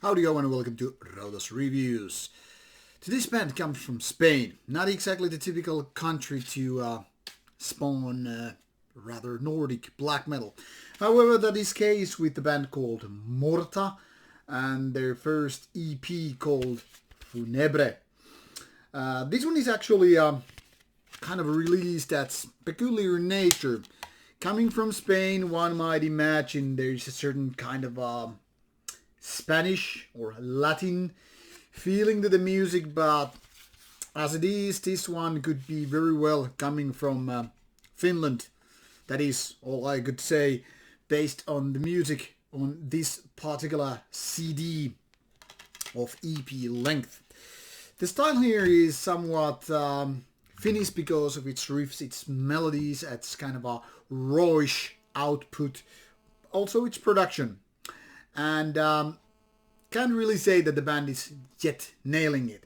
Howdy yo and welcome to Rauta's Reviews. Today's band comes from Spain, not exactly the typical country to spawn rather Nordic black metal. However, that is the case with the band called Morta and their first EP called Funebre. This one is actually kind of a release that's peculiar in nature. Coming from Spain, one might imagine there's a certain kind of Spanish or Latin feeling to the music, but as it is, this one could be very well coming from Finland. That is all I could say based on the music on this particular CD of EP length. The style here is somewhat Finnish because of its riffs, its melodies, its kind of a rawish output, also its production. And can't really say that the band is yet nailing it.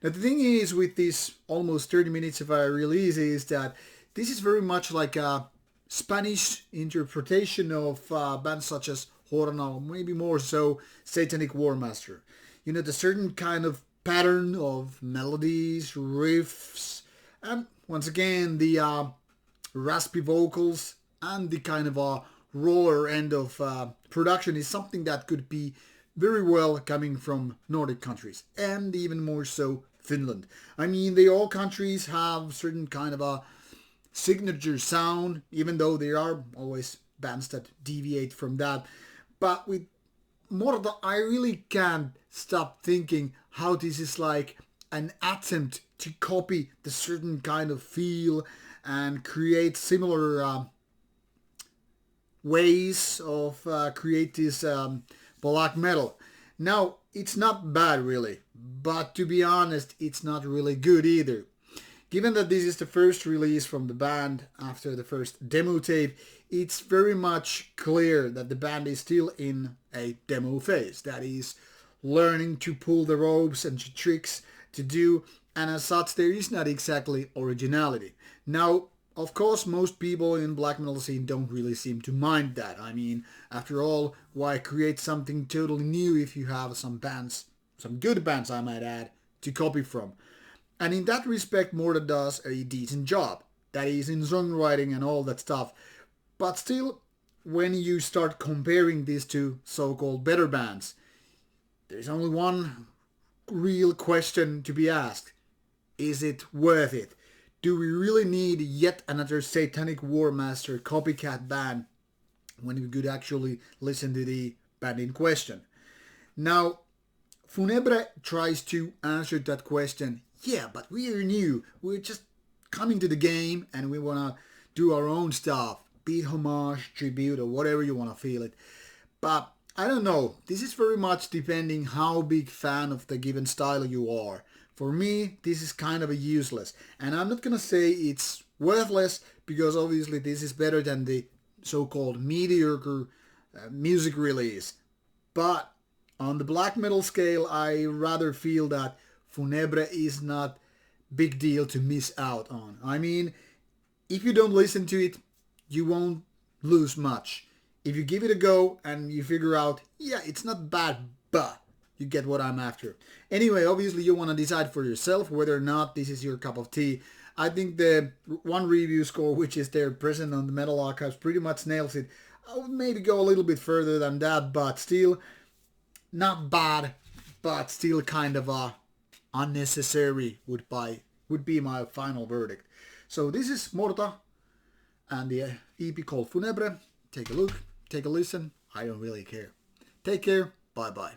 Now the thing is with this almost 30 minutes of a release is that this is very much like a Spanish interpretation of bands such as Horna, maybe more so Satanic Warmaster. You know, the certain kind of pattern of melodies, riffs, and once again the raspy vocals and the kind of a rawer end of production is something that could be very well coming from Nordic countries, and even more so Finland. I mean, they all countries have certain kind of a signature sound, even though there are always bands that deviate from that. But with Morta, I really can't stop thinking how this is like an attempt to copy the certain kind of feel and create similar ways of create this black metal. Now, it's not bad really, but to be honest, it's not really good either. Given that this is the first release from the band after the first demo tape, it's very much clear that the band is still in a demo phase. That is, learning to pull the ropes and tricks to do, and as such there is not exactly originality. Now, of course, most people in black metal scene don't really seem to mind that. I mean, after all, why create something totally new if you have some bands, some good bands I might add, to copy from? And in that respect, Morta does a decent job. That is, in songwriting and all that stuff. But still, when you start comparing these to so-called better bands, there's only one real question to be asked. Is it worth it? Do we really need yet another Satanic Warmaster copycat band when we could actually listen to the band in question? Now, Funebre tries to answer that question. Yeah, but we are new. We're just coming to the game and we want to do our own stuff. Be it homage, tribute, or whatever you want to feel it. But I don't know. This is very much depending how big fan of the given style you are. For me, this is kind of a useless. And I'm not gonna say it's worthless, because obviously this is better than the so-called mediocre music release. But on the black metal scale, I rather feel that Funebre is not big deal to miss out on. I mean, if you don't listen to it, you won't lose much. If you give it a go and you figure out, yeah, it's not bad, but you get what I'm after. Anyway, obviously you want to decide for yourself whether or not this is your cup of tea. I think the one review score, which is there present on the Metal Archives, pretty much nails it. I would maybe go a little bit further than that, but still not bad, but still kind of unnecessary would be my final verdict. So this is Morta and the EP called Funebre. Take a look, take a listen. I don't really care. Take care. Bye bye.